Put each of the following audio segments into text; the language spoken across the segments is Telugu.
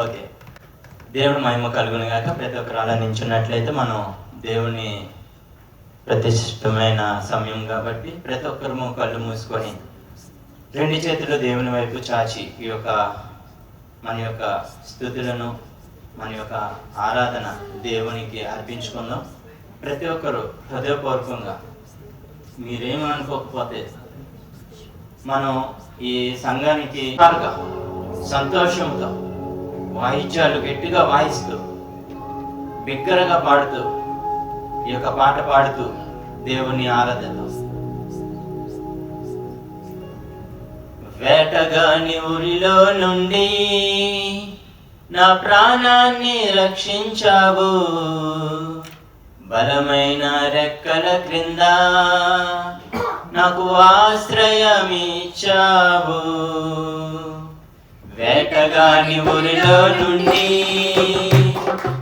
ఓకే, దేవుడు మహిమ కలుగును గాక. ప్రతి ఒక్కరు అలా నించున్నట్లయితే మనం దేవుని ప్రతిష్టమైన సమయం కాబట్టి ప్రతి ఒక్కరు కళ్ళు మూసుకొని రెండు చేతులు దేవుని వైపు చాచి ఈ యొక్క మన యొక్క స్తుతులను మన యొక్క ఆరాధన దేవునికి అర్పించుకుందాం. ప్రతి ఒక్కరు హృదయపూర్వకంగా మీరేమీ అనుకోకపోతే మనం ఈ సంఘానికి సంతోషంతో వాయిద్యాలు గట్టిగా వాయిస్తూ బిగ్గరగా పాడుతూ ఈ యొక్క పాట పాడుతూ దేవుని ఆరాధిద్దాం. వేటగాని ఊరిలో నుండి నా ప్రాణాన్ని రక్షించావు, బలమైన రెక్కల క్రింద నాకు ఆశ్రయమిచ్చావు. వేటగాని ఊరిలో నుండి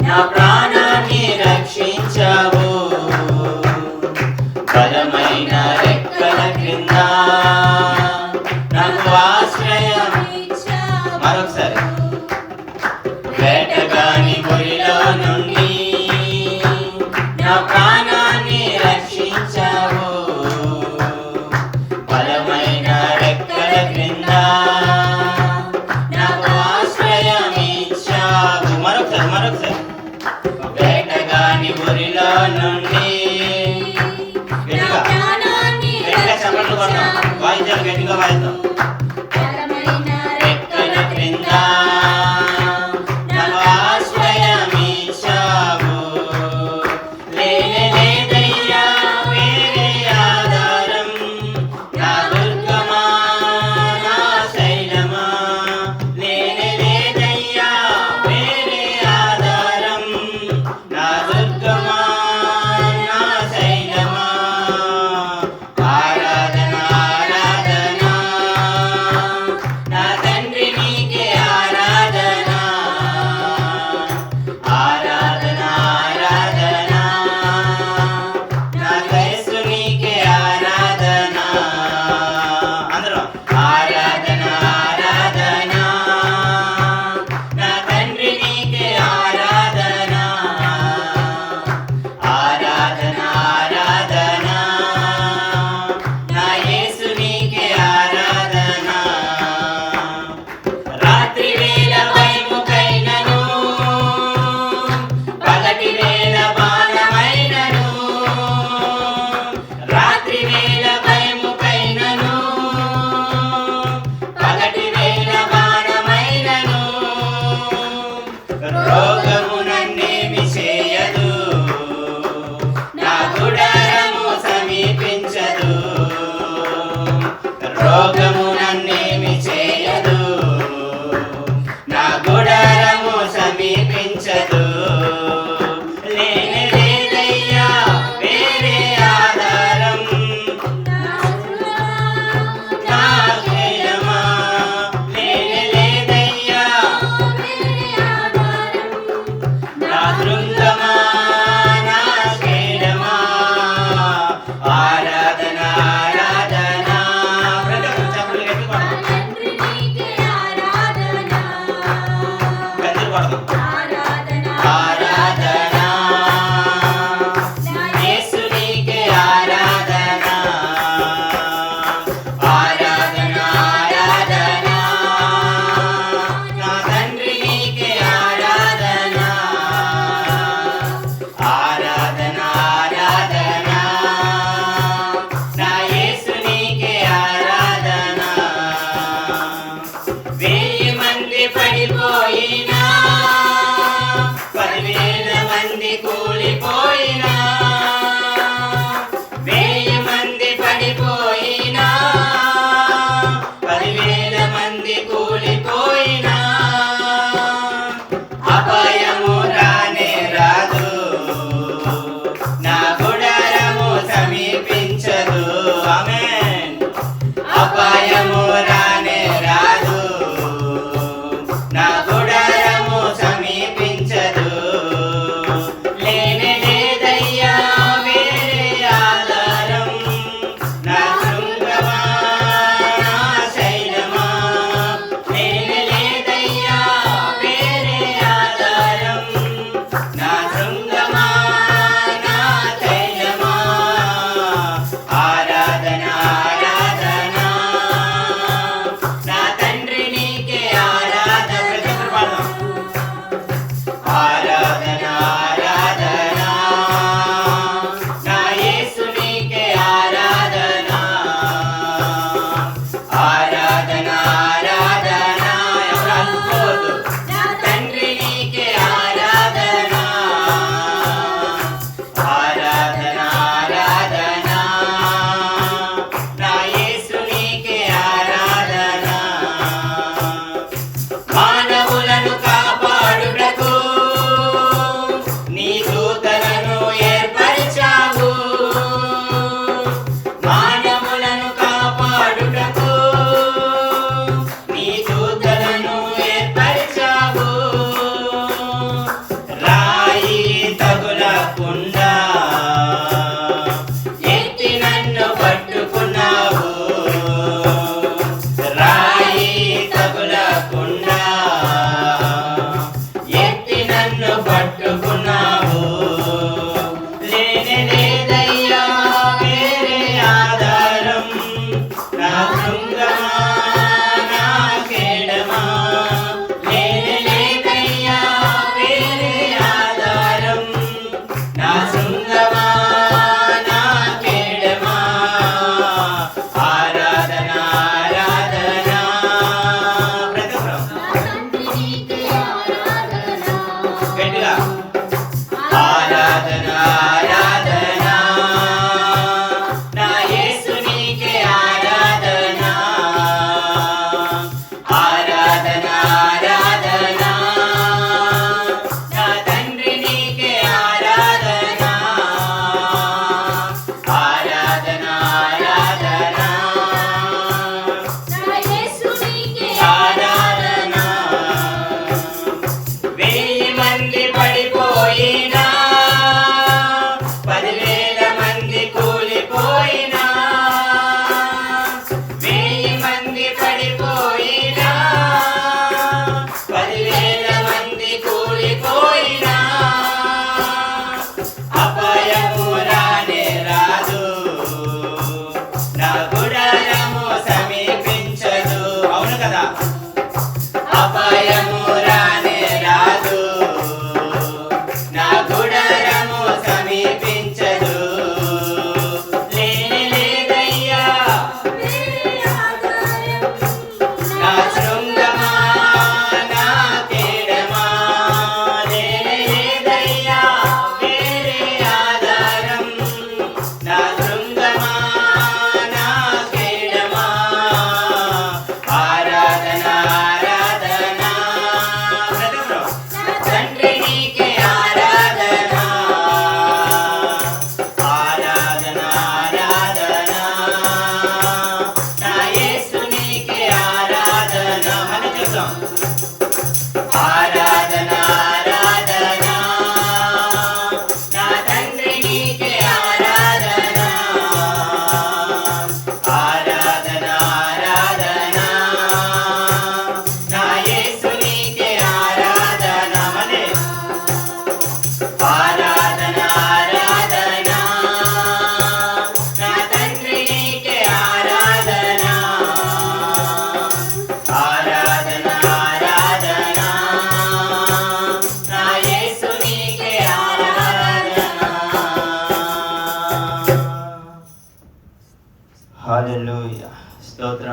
నా ప్రాణాన్ని రక్షించావు, బలమైన రెక్కల క్రింద నాకు ఆశ్రయమిచ్చావు. మరొకసారి, వేటగాని ఊరిలో నుండి నా ప్రాణాన్ని రక్షించావు, బలమైన రెక్కల క్రింద నాకు ఆశ్రయమిచ్చావు. మరొకసారి, వేటగాని ఊరిలో నుండి గట్టిగా చప్పట్లు కొడతాం, వాయిద్యాలు గట్టిగా వాయిద్దాం. రెక్కల క్రింద నాకు ఆశ్రయమిచ్చావు, లేనే లేదయ్యా వేరే ఆధారం, నా దుర్గమా నా శైలమా, లేనే లేదయ్యా వేరే ఆధారం, నా దుర్గమా నా శైలమా. ఆరాధన ఆరాధన నా తండ్రి నీకే ఆరాధన, ఆరాధన ఆరాధన నా యేసు నీకే ఆరాధన. అందరం ఆరాధన ఆరాధన నా తండ్రి నీకే ఆరాధన, ఆరాధన ఆరాధన నా యేసు నీకే ఆరాధన. రాత్రి వేళ వైముకైనను పగటి వేళ బాణమైనను, రాత్రి వేళ వైముకైనను పగటి వేళ బాణమైనను, రోగము నన్నేమి చేయదు, నా గుడారము సమీపించదు, రోగము నన్నేమి చేయదు, నా గుడారము సమీపించదు, లేనే లేదయ్యా వేరే ఆధారం, నా శైలమా, లేనే లేదయ్యా నా శృంగమా నా శైలమా. ఆరాధన ఆరాధన ప్రతి ఒక్కరు చప్పట్లు గట్టిగా కొడదాం, గట్టిగా కొడదాం. ఆరాధన యేసు నీకే ఆరాధన, ఆరాధన ఆరాధన నా తండ్రి నీకే ఆరాధన, ఆరాధన ఆరాధన నా యేసు నీకే ఆరాధన. 1000 మంది పడిపోయినా 10,000 మంది కూలిపోయినా, 1000 మంది పడిపోయినా 10,000 మంది కూలిపోయినా, అపాయము రానే రాదు, నా గుడారము సమీపించదు. ఆమేన్. అపాయము రానే రాదు, నా గుడారము సమీపించదు, లేనే లేదయ్యా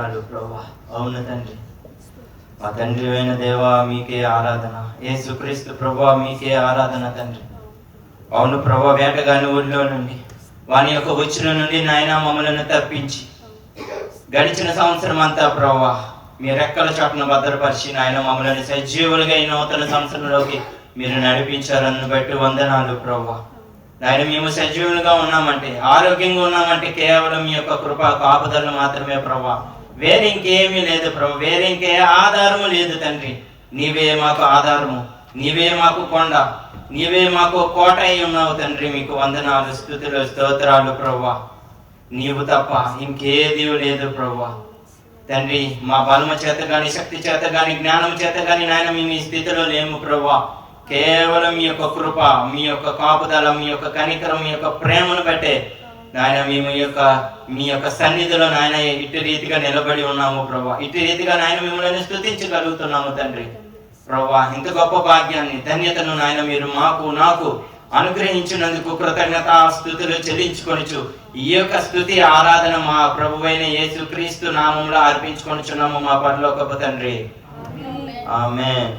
వందనాలు ప్రభువా. అవును తండ్రి, మా తండ్రి అయిన దేవా మీకే ఆరాధన. యేసుక్రీస్తు ప్రభువా మీకే ఆరాధన తండ్రి. అవును ప్రభువా, వేటగాని ఊరిలో నుండి వాని యొక్క ఉచ్చుల నుండి నాయన మమ్మలను తప్పించి గడిచిన సంవత్సరం అంతా ప్రభువా మీ రెక్కల చాటును భద్రపరిచి నాయన మమ్మల్ని సజీవులుగా ఈ నూతన సంవత్సరంలోకి మీరు నడిపించారని బట్టి వందనాలు ప్రభువా. నాయన మేము సజీవులుగా ఉన్నామంటే, ఆరోగ్యంగా ఉన్నామంటే కేవలం మీ యొక్క కృపా కాపుదలు మాత్రమే ప్రభువా. వేరే ఇంకేమీ లేదు ప్రభు, వేరే ఇంకే ఆధారము లేదు తండ్రి. నీవే మాకు ఆధారము, నీవే మాకు కొండ, నీవే మాకు కోట అయి ఉన్నావు తండ్రి. మీకు వందనాలు, స్తుతులు, స్తోత్రాలు ప్రభువా. నీవు తప్ప ఇంకేది లేదు ప్రభువా. తండ్రి, మా బలము చేత కానీ, శక్తి చేత కానీ, జ్ఞానం చేత కానీ నాయన మేము ఈ స్థితిలో లేము ప్రభువా. కేవలం మీ యొక్క కృప, మీ యొక్క కాపుదల, మీ యొక్క కనికరం, మీ యొక్క ప్రేమను బట్టే నాయన మేము మీ యొక్క సన్నిధిలో నాయన ఇటు రీతిగా నిలబడి ఉన్నాము ప్రభువా. ఇటు రీతిగా నాయన మిమ్మల్ని స్తుతించగలుగుతున్నాము తండ్రి. ప్రభువా, ఇంత గొప్ప భాగ్యాన్ని, ధన్యతను నాయన మీరు నాకు అనుగ్రహించినందుకు కృతజ్ఞత స్తుతులు చెల్లించుకొనిచు ఈ యొక్క స్తుతి ఆరాధన మా ప్రభువైన యేసుక్రీస్తు నామంలో అర్పించుకొనిచున్నాము మా పరలోకపు తండ్రి. ఆమేన్.